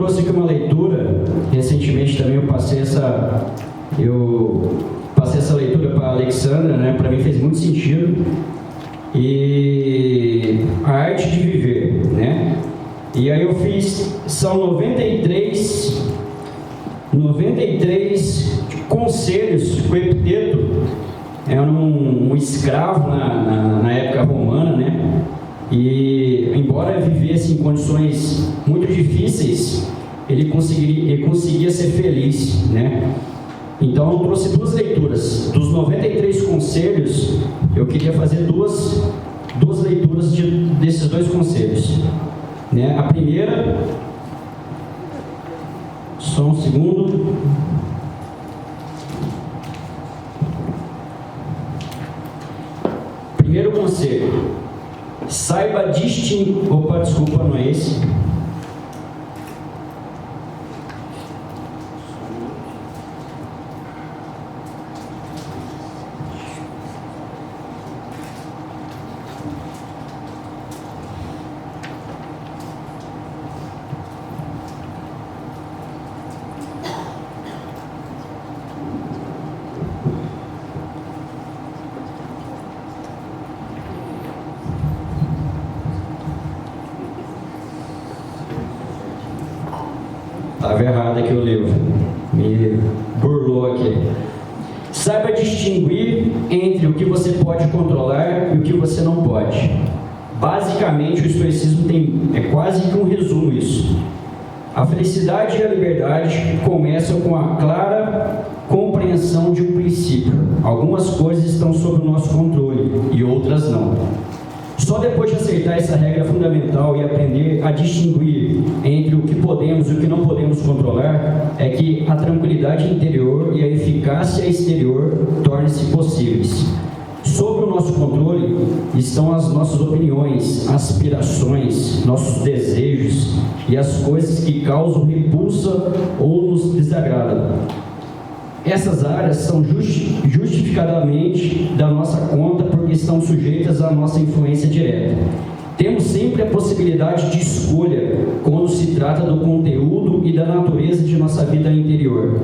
trouxe aqui uma leitura, recentemente também eu passei essa leitura para a Alexandra, né? Para mim fez muito sentido, e a arte de viver, né? E aí eu fiz, são 93 conselhos que o Epiteto era um escravo na época romana, né? E embora vivesse em condições muito difíceis, ele conseguia ser feliz, né? Então eu trouxe duas leituras. Dos 93 conselhos, eu queria fazer duas leituras desses dois conselhos, né? A primeira, só um segundo. Primeiro conselho: saiba distinguir. Opa, desculpa, não é esse. Estava errado aqui o livro, me burlou aqui. Saiba distinguir entre o que você pode controlar e o que você não pode. Basicamente, o estoicismo é quase que um resumo isso. A felicidade e a liberdade começam com a clara compreensão de um princípio. Algumas coisas estão sob o nosso controle e outras não. Só depois de aceitar essa regra fundamental e aprender a distinguir entre o que podemos e o que não podemos controlar, é que a tranquilidade interior e a eficácia exterior tornam-se possíveis. Sob o nosso controle estão as nossas opiniões, aspirações, nossos desejos e as coisas que causam repulsa ou nos desagradam. Essas áreas são justificadamente da nossa conta porque estão sujeitas à nossa influência direta. Temos sempre a possibilidade de escolha quando se trata do conteúdo e da natureza de nossa vida interior.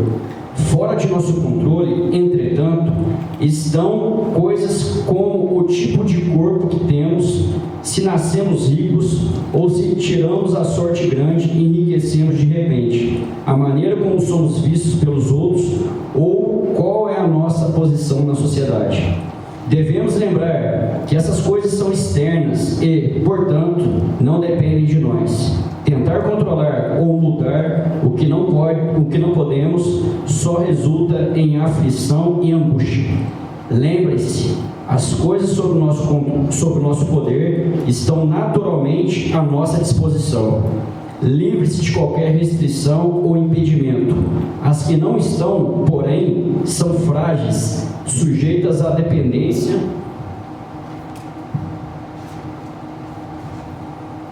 Fora de nosso controle, entretanto, estão coisas como o tipo de corpo que temos, se nascemos ricos ou se tiramos a sorte grande e enriquecemos de repente, a maneira como somos vistos pelos outros ou qual é a nossa posição na sociedade. Devemos lembrar que essas coisas são externas e, portanto, não dependem de nós. Tentar controlar ou mudar o que não podemos só resulta em aflição e angústia. Lembre-se, as coisas sob o nosso poder estão naturalmente à nossa disposição. Livre-se de qualquer restrição ou impedimento. As que não estão, porém, são frágeis, sujeitas à dependência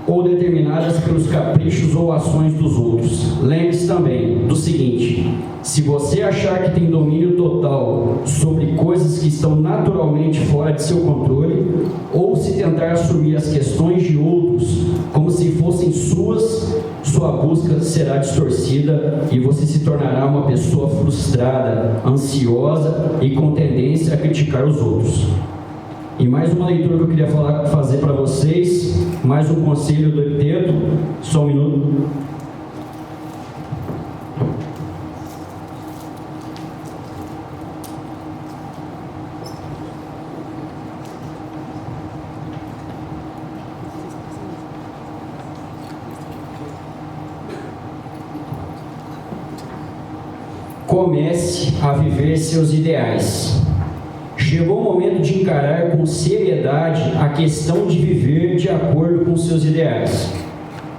ou determinadas pelos caprichos ou ações dos outros. Lembre-se também do seguinte: se você achar que tem domínio total sobre coisas que estão naturalmente fora de seu controle, ou se tentar assumir as questões de outros como se fossem suas, sua busca será distorcida e você se tornará uma pessoa frustrada, ansiosa e com tendência a criticar os outros. E mais uma leitura que eu queria fazer para vocês, mais um conselho do Epiteto, só um minuto. Comece a viver seus ideais. Chegou o momento de encarar com seriedade a questão de viver de acordo com seus ideais.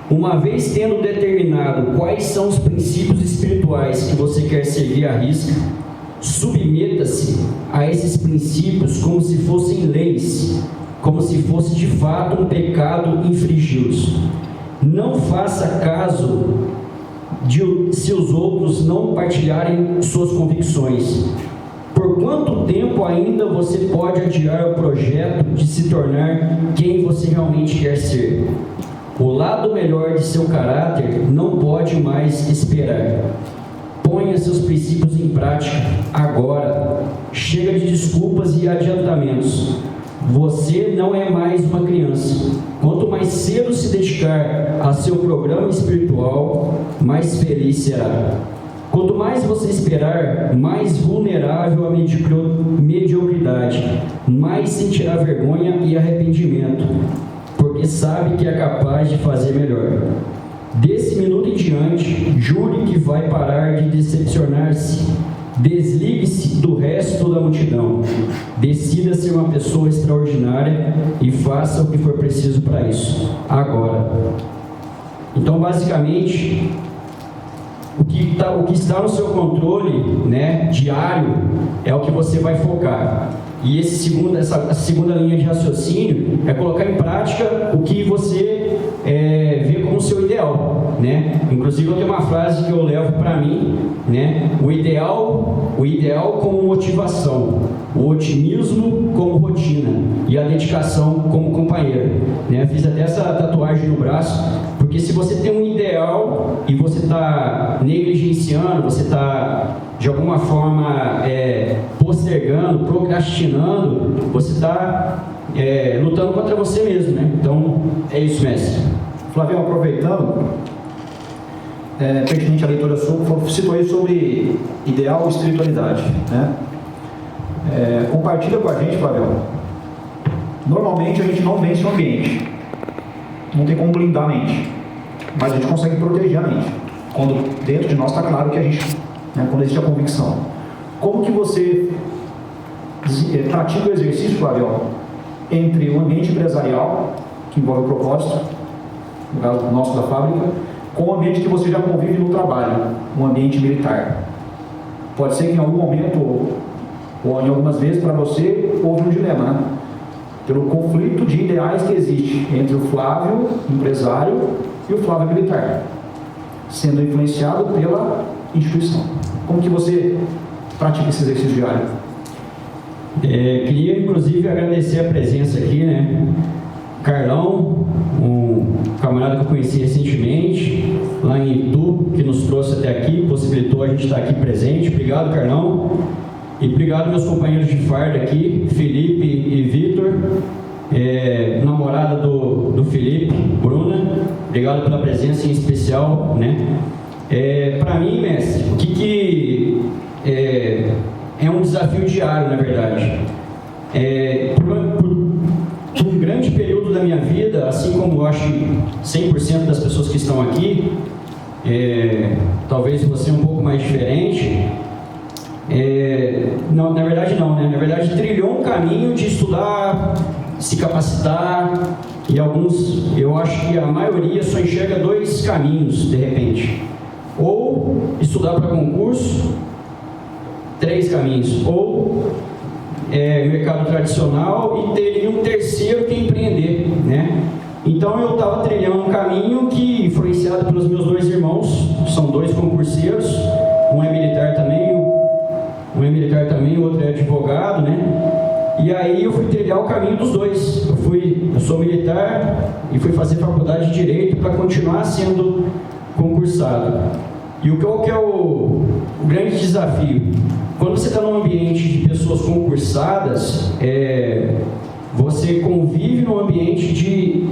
Uma vez tendo determinado quais são os princípios espirituais que você quer seguir à risca, submeta-se a esses princípios como se fossem leis, como se fosse de fato um pecado infringi-los. Não faça caso se os outros não partilharem suas convicções. Por quanto tempo ainda você pode adiar o projeto de se tornar quem você realmente quer ser? O lado melhor de seu caráter não pode mais esperar. Ponha seus princípios em prática agora. Chega de desculpas e adiantamentos. Você não é mais uma criança. Quanto mais cedo se dedicar a seu programa espiritual, mais feliz será. Quanto mais você esperar, mais vulnerável à mediocridade, mais sentirá vergonha e arrependimento, porque sabe que é capaz de fazer melhor. Desse minuto em diante, jure que vai parar de decepcionar-se. Desligue-se do resto da multidão. Decida ser uma pessoa extraordinária e faça o que for preciso para isso, agora. Então, basicamente, o que está no seu controle, né, diário, é o que você vai focar. E essa segunda linha de raciocínio é colocar em prática o que você vê como seu ideal, né? Inclusive eu tenho uma frase que eu levo para mim, né? O ideal como motivação, o otimismo como rotina e a dedicação como companheiro, né? Fiz até essa tatuagem no braço, porque se você tem um ideal e você está negligenciando, você está de alguma forma postergando, procrastinando, você está lutando contra você mesmo, né? Então, é isso, mestre. Flavio, aproveitando, pertinente à leitura sua, citou aí sobre ideal e espiritualidade, né? Compartilha com a gente, Flavio. Normalmente a gente não vence o ambiente, não tem como blindar a mente, mas a gente consegue proteger a mente, quando dentro de nós está claro que a gente, né, quando existe a convicção. Como que você pratica o exercício, Flavio, entre o ambiente empresarial, que envolve o propósito, no caso nosso da fábrica, com o ambiente que você já convive no trabalho, um ambiente militar? Pode ser que em algum momento, ou em algumas vezes, para você, houve um dilema, né? Pelo conflito de ideais que existe entre o Flávio, empresário, e o Flávio militar, sendo influenciado pela instituição. Como que você pratica esse exercício diário? Queria, inclusive, agradecer a presença aqui, né? Carlão, um camarada que eu conheci recentemente, lá em Itu, que nos trouxe até aqui, possibilitou a gente estar aqui presente. Obrigado, Carlão. E obrigado, meus companheiros de farda aqui, Felipe e Vitor, namorada do Felipe, Bruna. Obrigado pela presença em especial, né? Para mim, mestre, o que é um desafio diário, na verdade. Por um grande período da minha vida, assim como eu acho 100% das pessoas que estão aqui, talvez você um pouco mais diferente, não, na verdade não, né? Na verdade trilhou um caminho de estudar, se capacitar, e alguns, eu acho que a maioria só enxerga dois caminhos, de repente. Ou estudar para concurso, 3 caminhos, ou mercado tradicional, e teria um terceiro que é empreender, né? Então eu estava trilhando um caminho que, influenciado pelos meus 2 irmãos, são 2 concurseiros, um é militar também, o outro é advogado, né? E aí eu fui trilhar o caminho dos 2. Eu sou militar e fui fazer faculdade de Direito para continuar sendo concursado. E qual que é o grande desafio? Quando você está num ambiente de pessoas concursadas, você convive num ambiente de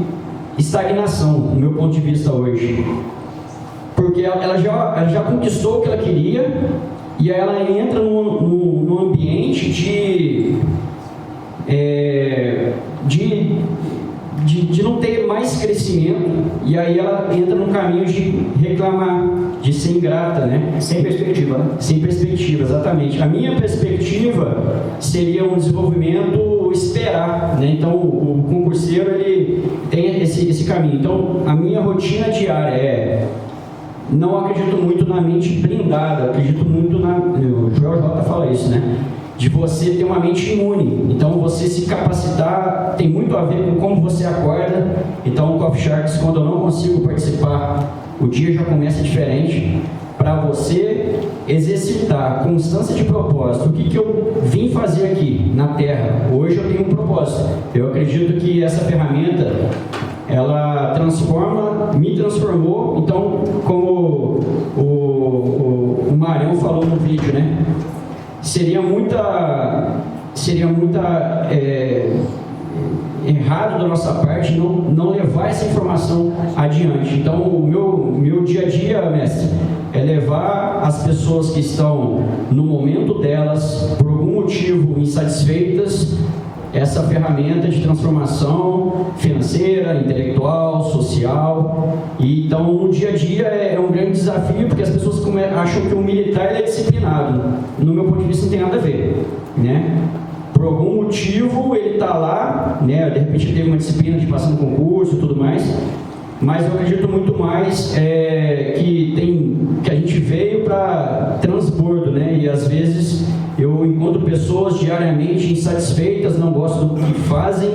estagnação, do meu ponto de vista hoje. Porque ela já conquistou o que ela queria, e aí ela entra num ambiente de não ter mais crescimento, e aí ela entra num caminho de reclamar, de ser ingrata, né? Sem perspectiva, né? Sem perspectiva, exatamente. A minha perspectiva seria um desenvolvimento esperar, né? Então o concurseiro, ele tem esse caminho. Então a minha rotina diária não acredito muito na mente blindada, acredito muito o Joel J fala isso, né? De você ter uma mente imune. Então você se capacitar tem muito a ver com como você acorda. Então o Coffee Sharks, quando eu não consigo participar, o dia já começa diferente. Para você exercitar constância de propósito. O que eu vim fazer aqui na Terra? Hoje eu tenho um propósito. Eu acredito que essa ferramenta ela me transformou. Então, como o Marião falou no vídeo, né? Seria errado da nossa parte não levar essa informação adiante. Então, o meu dia a dia, mestre, é levar as pessoas que estão no momento delas, por algum motivo insatisfeitas, essa ferramenta de transformação financeira, intelectual, social. E então, no dia a dia é um grande desafio, porque as pessoas acham que o militar é disciplinado. No meu ponto de vista, não tem nada a ver, né? Por algum motivo ele está lá, né? De repente ele teve uma disciplina de passar no concurso e tudo mais, mas eu acredito muito mais que a gente veio para transbordo, né? E às vezes eu encontro pessoas diariamente insatisfeitas, não gostam do que fazem,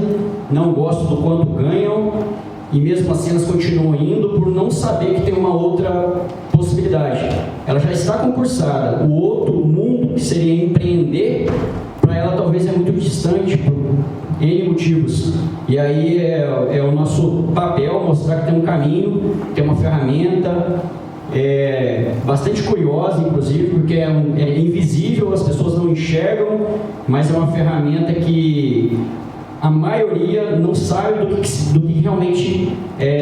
não gostam do quanto ganham, e mesmo assim elas continuam indo por não saber que tem uma outra possibilidade. Ela já está concursada, o outro mundo, que seria empreender, para ela talvez é muito distante por N motivos. E aí é o nosso papel mostrar que tem um caminho, tem uma ferramenta bastante curiosa, inclusive, porque é invisível, as pessoas não enxergam, mas é uma ferramenta que a maioria não sabe do que realmente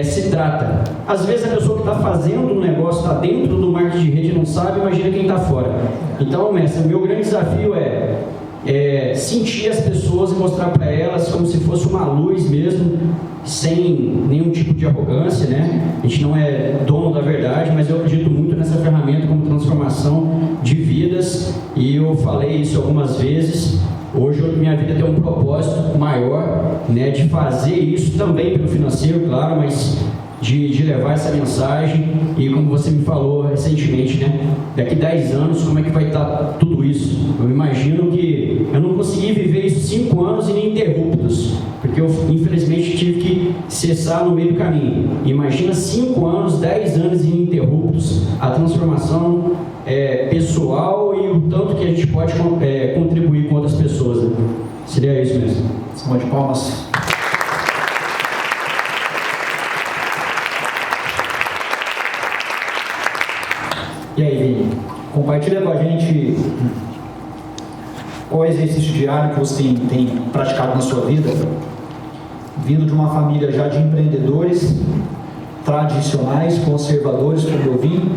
se trata. Às vezes a pessoa que está fazendo um negócio, está dentro do marketing de rede, não sabe, imagina quem está fora. Então, mestre, o meu grande desafio é sentir as pessoas e mostrar para elas como se fosse uma luz mesmo, sem nenhum tipo de arrogância, né? A gente não é dono da verdade, mas eu acredito muito nessa ferramenta como transformação de vidas, e eu falei isso algumas vezes. Hoje minha vida tem um propósito maior, né, de fazer isso também pelo financeiro, claro, mas de levar essa mensagem. E como você me falou recentemente, né, daqui 10 anos, como é que vai estar tudo isso? Eu imagino que eu não consegui viver isso 5 anos ininterruptos, porque eu infelizmente tive que cessar no meio do caminho. Imagina 5 anos, 10 anos ininterruptos, a transformação pessoal e o tanto que a gente pode contribuir com outras pessoas, né? Seria isso mesmo. Salva de palmas. E aí, Vini, compartilha com a gente qual é o exercício diário que você tem praticado na sua vida, vindo de uma família já de empreendedores tradicionais, conservadores, como eu vim,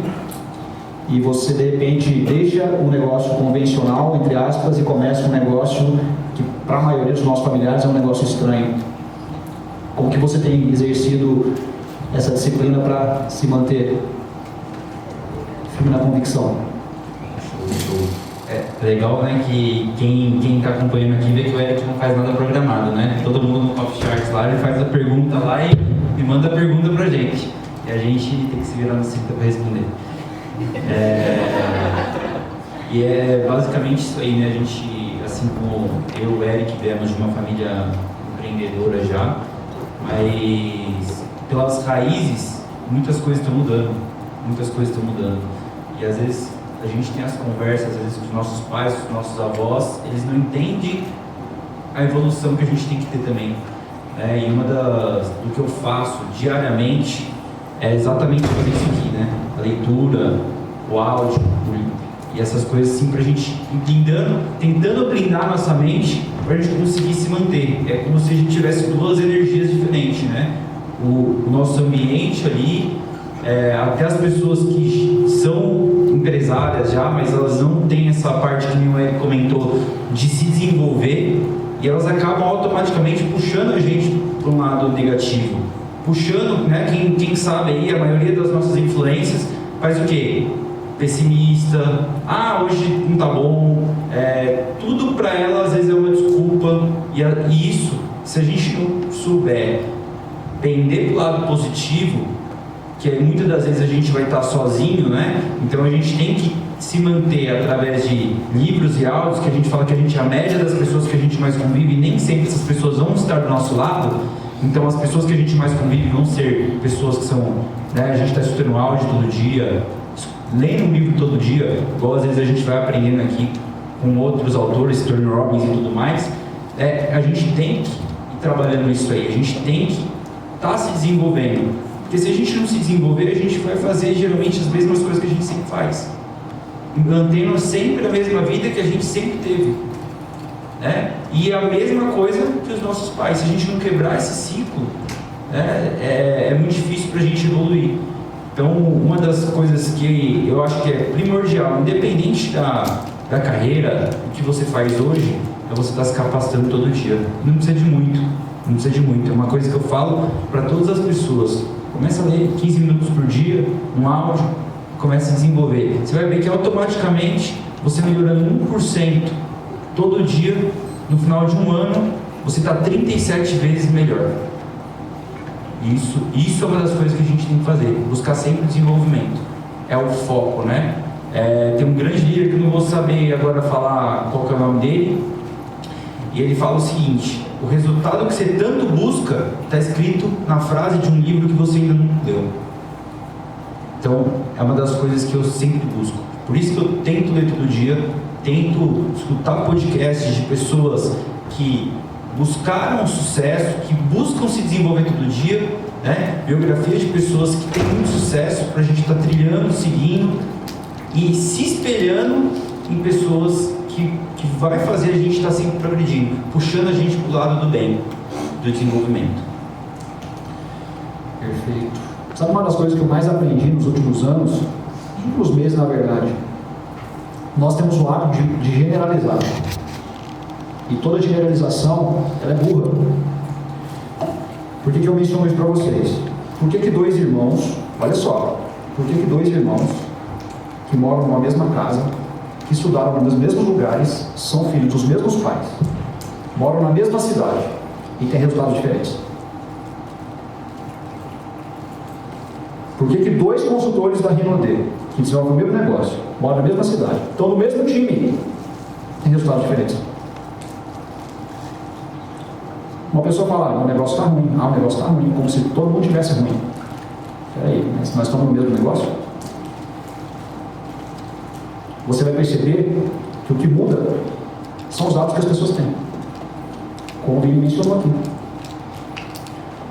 e você de repente deixa um negócio convencional, entre aspas, e começa um negócio que para a maioria dos nossos familiares é um negócio estranho. Como que você tem exercido essa disciplina para se manter firme na convicção? É legal, né, que quem está acompanhando aqui vê que o Eric não faz nada programado, né? Todo mundo no Coffee Charts lá, ele faz a pergunta lá e manda a pergunta pra gente. E a gente tem que se virar no cinto para responder. E é basicamente isso aí, né? A gente, assim como eu e o Eric, viemos de uma família empreendedora já, mas pelas raízes, muitas coisas estão mudando. E às vezes a gente tem as conversas, às vezes com os nossos pais, com os nossos avós, eles não entendem a evolução que a gente tem que ter também. E do que eu faço diariamente é exatamente fazer isso aqui, né? A leitura, o áudio, e essas coisas assim, pra gente tentando blindar nossa mente pra gente conseguir se manter. É como se a gente tivesse duas energias diferentes, né? O nosso ambiente ali, até as pessoas que são empresárias já, mas elas não têm essa parte que o Eric comentou de se desenvolver, e elas acabam automaticamente puxando a gente para um lado negativo, puxando, né, quem sabe aí, a maioria das nossas influências faz o quê? Pessimista, hoje não tá bom, tudo para ela às vezes é uma desculpa, e isso, se a gente não souber pender pro lado positivo, que muitas das vezes a gente vai estar sozinho, né? Então a gente tem que se manter através de livros e áudios, que a gente fala que a gente é a média das pessoas que a gente mais convive, e nem sempre essas pessoas vão estar do nosso lado. Então as pessoas que a gente mais convive vão ser pessoas que são, né, a gente está escutando áudio todo dia, lendo um livro todo dia, igual às vezes a gente vai aprendendo aqui com outros autores, Tony Robbins e tudo mais. A gente tem que ir trabalhando isso aí, a gente tem que está se desenvolvendo. Porque se a gente não se desenvolver, a gente vai fazer geralmente as mesmas coisas que a gente sempre faz, mantendo sempre a mesma vida que a gente sempre teve, né? E a mesma coisa que os nossos pais. Se a gente não quebrar esse ciclo, né, é muito difícil para a gente evoluir. Então, uma das coisas que eu acho que é primordial, independente da carreira, o que você faz hoje, é você estar se capacitando todo dia. Não precisa de muito, não precisa de muito. É uma coisa que eu falo para todas as pessoas. Começa a ler 15 minutos por dia, um áudio, começa a desenvolver. Você vai ver que automaticamente, você melhorando 1% todo dia, no final de um ano, você está 37 vezes melhor. Isso é uma das coisas que a gente tem que fazer, buscar sempre desenvolvimento. É o foco, né? Tem um grande líder que eu não vou saber agora falar qual que é o nome dele, e ele fala o seguinte: o resultado que você tanto busca está escrito na frase de um livro que você ainda não leu. Então, é uma das coisas que eu sempre busco. Por isso que eu tento ler todo dia, tento escutar podcasts de pessoas que buscaram sucesso, que buscam se desenvolver todo dia, né? Biografias de pessoas que têm muito sucesso, para a gente estar trilhando, seguindo e se espelhando em pessoas que vai fazer a gente estar sempre progredindo, puxando a gente para o lado do bem, do desenvolvimento. Perfeito. Sabe uma das coisas que eu mais aprendi nos últimos anos, nos últimos meses na verdade? Nós temos o hábito de generalizar. E toda generalização, ela é burra. Por que eu menciono isso para vocês? Por que dois irmãos, olha só, por que dois irmãos que moram numa mesma casa, que estudaram nos mesmos lugares, são filhos dos mesmos pais, moram na mesma cidade e têm resultados diferentes? Por que dois consultores da Rinode, que desenvolvem o mesmo negócio, moram na mesma cidade, estão no mesmo time, têm resultados diferentes? Uma pessoa fala: o negócio está ruim, o negócio está ruim, como se todo mundo tivesse ruim. Peraí, mas nós estamos no mesmo negócio? Você vai perceber que o que muda são os dados que as pessoas têm, como o Vini mencionou aqui.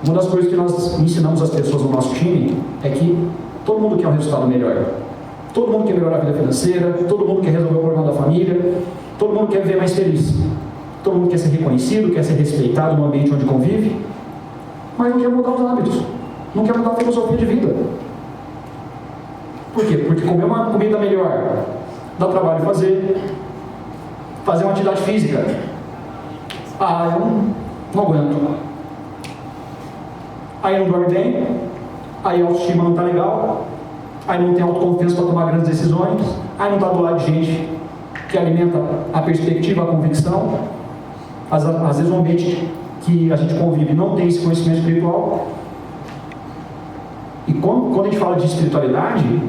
Uma das coisas que nós ensinamos às pessoas no nosso time é que todo mundo quer um resultado melhor. Todo mundo quer melhorar a vida financeira, todo mundo quer resolver o problema da família, todo mundo quer viver mais feliz. Todo mundo quer ser reconhecido, quer ser respeitado no ambiente onde convive, mas não quer mudar os hábitos, não quer mudar a filosofia de vida. Por quê? Porque comer uma comida melhor dá trabalho fazer uma atividade física. Eu não aguento. Aí não dorme bem, aí a autoestima não está legal, aí não tem autoconfiança para tomar grandes decisões, aí não está do lado de gente que alimenta a perspectiva, a convicção. Às vezes o ambiente que a gente convive não tem esse conhecimento espiritual. E quando a gente fala de espiritualidade,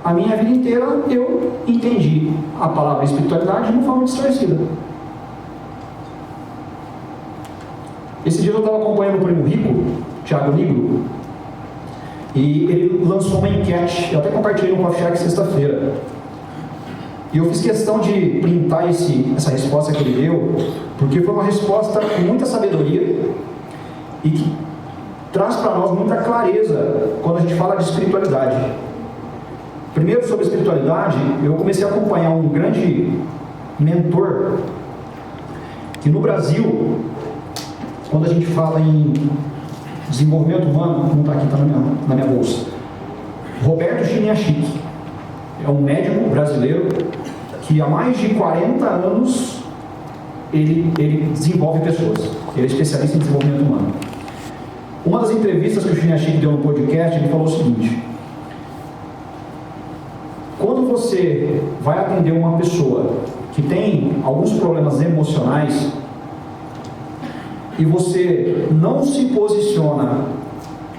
a minha vida inteira eu entendi a palavra espiritualidade de uma forma distorcida. Esse dia eu estava acompanhando o Primo Rico, Thiago Nigro, e ele lançou uma enquete. Eu até compartilhei no Coffee Shack sexta-feira. E eu fiz questão de printar essa resposta que ele deu, porque foi uma resposta com muita sabedoria e que traz para nós muita clareza quando a gente fala de espiritualidade. Primeiro, sobre espiritualidade, eu comecei a acompanhar um grande mentor, que no Brasil, quando a gente fala em desenvolvimento humano, não está aqui, está na minha bolsa, Roberto Chiniachik. É um médico brasileiro que há mais de 40 anos ele desenvolve pessoas. Ele é especialista em desenvolvimento humano. Uma das entrevistas que o Chiniachik deu no podcast, ele falou o seguinte: quando você vai atender uma pessoa que tem alguns problemas emocionais e você não se posiciona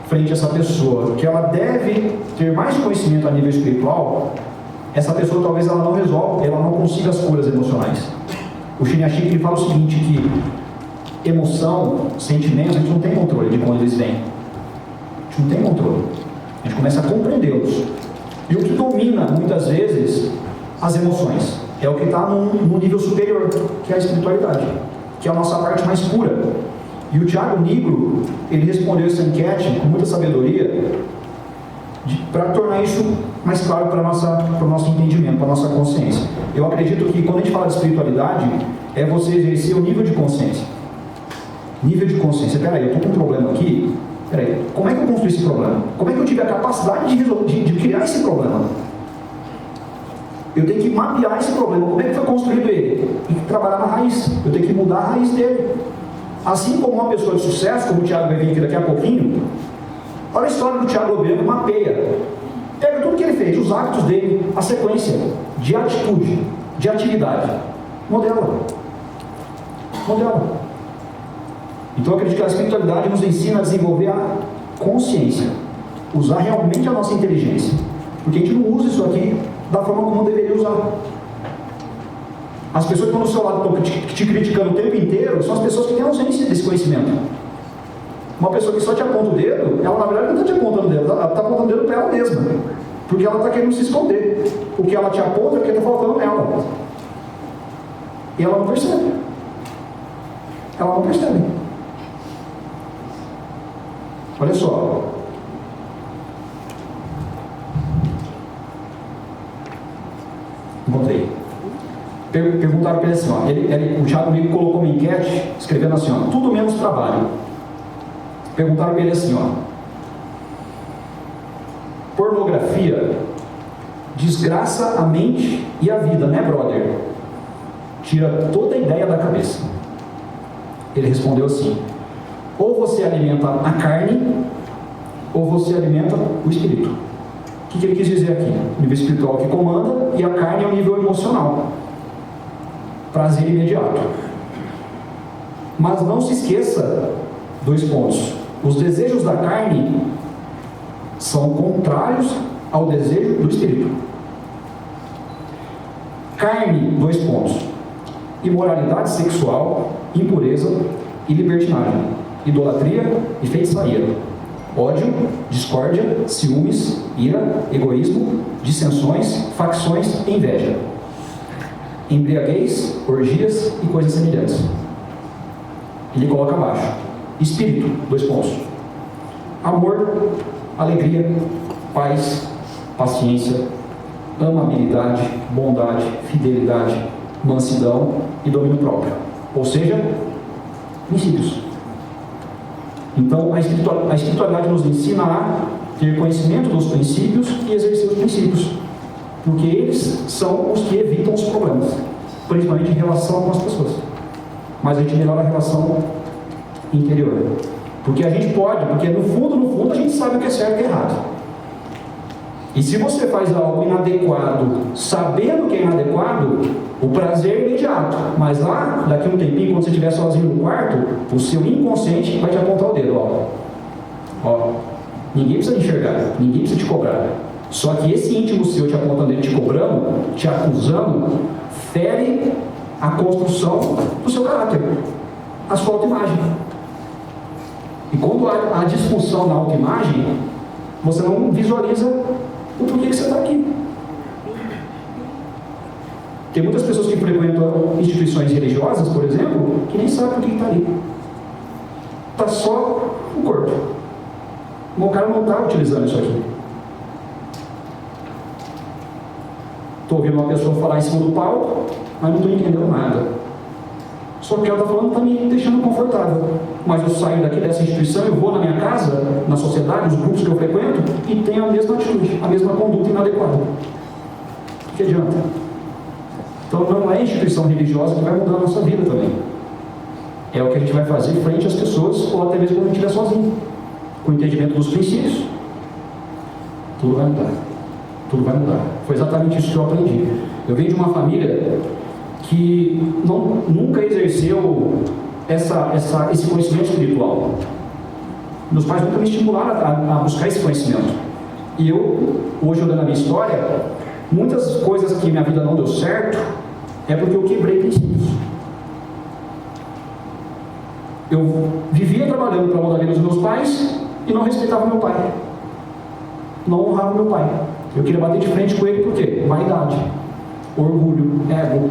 frente a essa pessoa que ela deve ter mais conhecimento a nível espiritual, essa pessoa talvez ela não resolva, ela não consiga as curas emocionais. O Chiniachik ele fala o seguinte, que emoção, sentimentos, a gente não tem controle de quando eles vêm. A gente não tem controle. A gente começa a compreendê-los. E o que domina, muitas vezes, as emoções, é o que está num nível superior, que é a espiritualidade, que é a nossa parte mais pura. E o Thiago Nigro, ele respondeu essa enquete com muita sabedoria para tornar isso mais claro para o nosso entendimento, para a nossa consciência. Eu acredito que quando a gente fala de espiritualidade, é você exercer o nível de consciência. Nível de consciência. Peraí, eu estou com um problema aqui. Peraí, como é que eu construí esse problema? Como é que eu tive a capacidade de criar esse problema? Eu tenho que mapear esse problema. Como é que foi construído ele? Tem que trabalhar na raiz. Eu tenho que mudar a raiz dele. Assim como uma pessoa de sucesso, como o Thiago vai vir aqui daqui a pouquinho, olha a história do Thiago Lobiano, mapeia. Pega tudo que ele fez, os hábitos dele, a sequência de atitude, de atividade. Modela. Então eu acredito que a espiritualidade nos ensina a desenvolver a consciência. Usar realmente a nossa inteligência. Porque a gente não usa isso aqui da forma como deveria usar. As pessoas que estão do seu lado estão te criticando o tempo inteiro são as pessoas que têm ausência desse conhecimento. Uma pessoa que só te aponta o dedo, ela na verdade não está te apontando o dedo, ela está apontando o dedo para ela mesma. Porque ela está querendo se esconder. O que ela te aponta é porque está faltando nela. E ela não percebe. Olha só. Encontrei. Perguntaram para ele assim, ó, o Thiago Nigro colocou uma enquete, escrevendo assim, ó, tudo menos trabalho. Perguntaram para ele assim, ó, pornografia desgraça a mente e a vida, né, brother? Tira toda a ideia da cabeça. Ele respondeu assim, ou você alimenta a carne, ou você alimenta o espírito. O que ele quis dizer aqui? O nível espiritual que comanda, e a carne é o nível emocional. Prazer imediato. Mas não se esqueça, 2 pontos. Os desejos da carne são contrários ao desejo do espírito. Carne, 2 pontos. Imoralidade sexual, impureza e libertinagem. Idolatria e feitiçaria. Ódio, discórdia, ciúmes, ira, egoísmo, dissensões, facções e inveja. Embriaguez, orgias e coisas semelhantes. Ele coloca abaixo. Espírito, 2 pontos. Amor, alegria, paz, paciência, amabilidade, bondade, fidelidade, mansidão e domínio próprio. Ou seja, princípios. Então, a espiritualidade nos ensina a ter conhecimento dos princípios e exercer os princípios. Porque eles são os que evitam os problemas, principalmente em relação com as pessoas. Mas a gente melhora a relação interior. Porque a gente pode, porque no fundo, a gente sabe o que é certo e errado. E se você faz algo inadequado, sabendo que é inadequado, o prazer é imediato. Mas lá, daqui a um tempinho, quando você estiver sozinho no quarto, o seu inconsciente vai te apontar o dedo. Ó, ninguém precisa enxergar, ninguém precisa te cobrar. Só que esse íntimo seu te apontando, ele te cobrando, te acusando, fere a construção do seu caráter, a sua autoimagem. E quando há disfunção na autoimagem, você não visualiza o porquê que você está aqui. Tem muitas pessoas que frequentam instituições religiosas, por exemplo, que nem sabem por que está ali. Está só o corpo. O cara não está utilizando isso aqui. Estou ouvindo uma pessoa falar em cima do palco, mas não estou entendendo nada. Só que ela está falando, está me deixando confortável. Mas eu saio daqui dessa instituição, eu vou na minha casa, na sociedade, os grupos que eu frequento, e tenho a mesma atitude, a mesma conduta inadequada. O que adianta? Então não é a instituição religiosa que vai mudar a nossa vida também. É o que a gente vai fazer frente às pessoas, ou até mesmo quando a gente estiver sozinho. Com o entendimento dos princípios, tudo vai mudar. Tudo vai mudar. Foi exatamente isso que eu aprendi. Eu venho de uma família que nunca exerceu esse conhecimento espiritual. Meus pais nunca me estimularam a buscar esse conhecimento. E eu, hoje olhando a minha história, muitas coisas que minha vida não deu certo é porque eu quebrei princípios. Eu vivia trabalhando para mudar a vida dos meus pais e não respeitava meu pai. Não honrava meu pai. Eu queria bater de frente com ele por quê? Vaidade, orgulho, ego.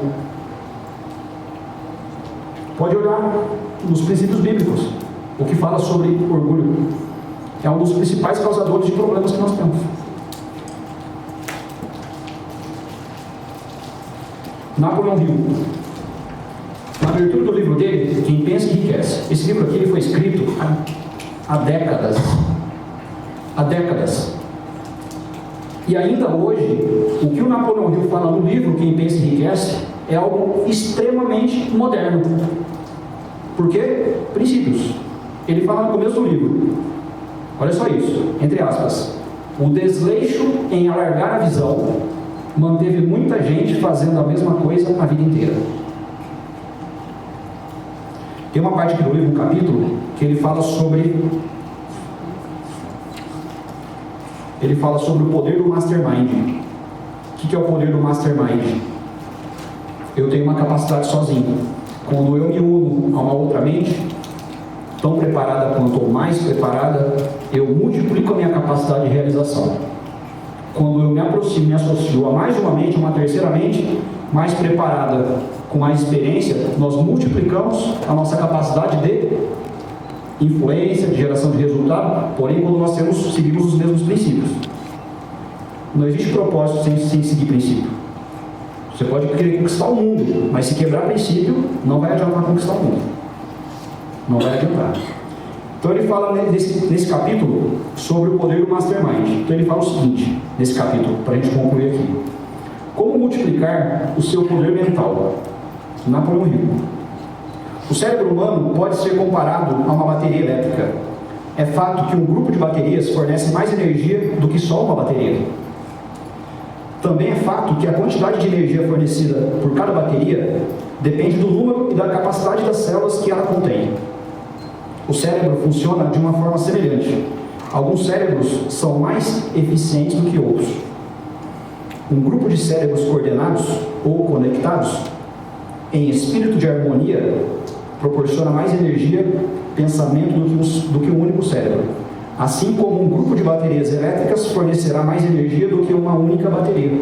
Pode olhar nos princípios bíblicos. o que fala sobre orgulho. É um dos principais causadores de problemas que nós temos. Napoleão Hill, na abertura do livro dele, Quem Pensa Enriquece. Esse livro aqui ele foi escrito há décadas. Há décadas. E ainda hoje, o que o Napoleão Hill fala no livro Quem Pensa Enriquece é algo extremamente moderno. Por quê? Princípios. Ele fala no começo do livro, olha só isso, entre aspas: o desleixo em alargar a visão manteve muita gente fazendo a mesma coisa a vida inteira. Tem uma parte aqui do livro, um capítulo, que ele fala sobre o poder do mastermind. O que é o poder do mastermind? Eu tenho uma capacidade sozinho. Quando eu me uno a uma outra mente, tão preparada quanto ou mais preparada, eu multiplico a minha capacidade de realização. Quando eu me aproximo, me associo a mais uma mente, uma terceira mente, mais preparada, com mais experiência, nós multiplicamos a nossa capacidade de influência, de geração de resultado, porém quando nós seguimos os mesmos princípios. Não existe propósito sem seguir princípio. Você pode querer conquistar o mundo, mas se quebrar princípio, não vai adiantar conquistar o mundo. Não vai adiantar. Então ele fala nesse capítulo sobre o poder do mastermind. Então ele fala o seguinte, nesse capítulo, para a gente concluir aqui: como multiplicar o seu poder mental? Napoleão Hill. O cérebro humano pode ser comparado a uma bateria elétrica. É fato que um grupo de baterias fornece mais energia do que só uma bateria. Também é fato que a quantidade de energia fornecida por cada bateria depende do número e da capacidade das células que ela contém. O cérebro funciona de uma forma semelhante. Alguns cérebros são mais eficientes do que outros. Um grupo de cérebros coordenados ou conectados em espírito de harmonia proporciona mais energia, pensamento do que um único cérebro. Assim como um grupo de baterias elétricas fornecerá mais energia do que uma única bateria.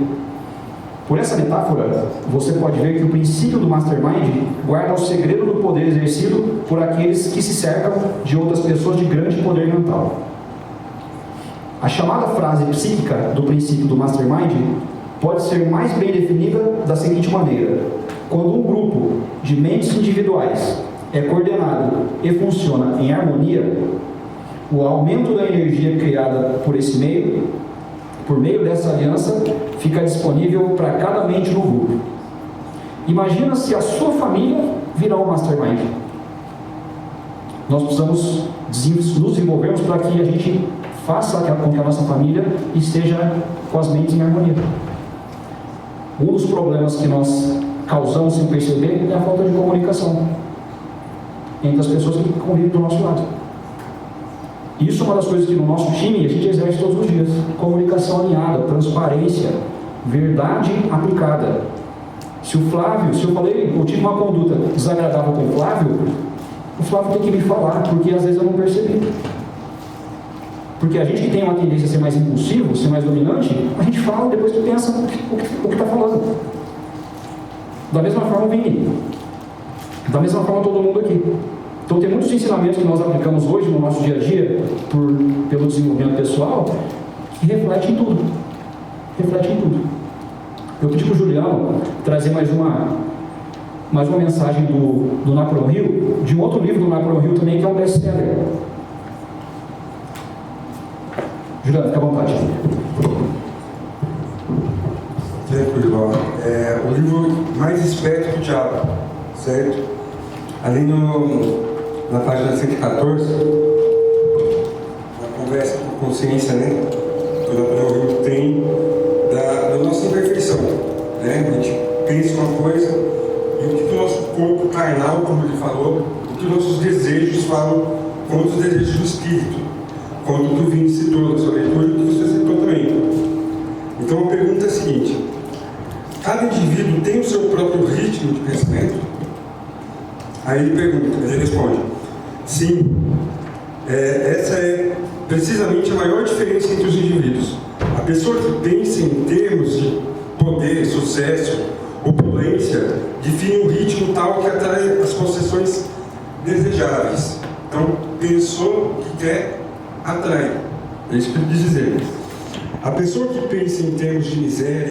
Por essa metáfora, você pode ver que o princípio do mastermind guarda o segredo do poder exercido por aqueles que se cercam de outras pessoas de grande poder mental. A chamada frase psíquica do princípio do mastermind pode ser mais bem definida da seguinte maneira: quando um grupo de mentes individuais é coordenado e funciona em harmonia, o aumento da energia criada por meio dessa aliança, fica disponível para cada mente no grupo. Imagina se a sua família virar um mastermind. Nós precisamos nos desenvolvermos para que a gente faça com que a nossa família esteja com as mentes em harmonia. Um dos problemas que nós causamos sem perceber é a falta de comunicação entre as pessoas que convivem do nosso lado. Isso é uma das coisas que no nosso time a gente exerce todos os dias: comunicação alinhada, transparência, verdade aplicada. Se eu tive uma conduta desagradável com o Flávio tem que me falar, porque às vezes eu não percebi. Porque a gente que tem uma tendência a ser mais impulsivo, ser mais dominante, a gente fala, depois tu pensa o que está falando. Da mesma forma o Vini. Da mesma forma todo mundo aqui. Então tem muitos ensinamentos que nós aplicamos hoje no nosso dia a dia, pelo desenvolvimento pessoal, que refletem em tudo. Refletem em tudo. Eu pedi para o Juliano trazer mais uma mensagem do Napoleão Hill, de um outro livro do Napoleão Hill também, que é um best-seller. Juliano, fica à vontade. Tranquilo. O livro Mais Esperto que o Diabo, certo? Ali na página 114, na conversa com consciência, né? O Napoleão Hill tem da nossa imperfeição, né? A gente pensa uma coisa e o que o nosso corpo carnal, como ele falou, o que nossos desejos falam contra os desejos do espírito, contra o que o Vini citou na sua leitura e o que você citou também. Então a pergunta é a seguinte: cada indivíduo tem o seu próprio ritmo de pensamento? Aí ele responde: sim. Essa é precisamente a maior diferença entre os indivíduos. A pessoa que pensa em termos de poder, sucesso, opulência, define um ritmo tal que atrai as possessões desejáveis. Então, pensou que quer, atrai. É isso que ele quis dizer. A pessoa que pensa em termos de miséria,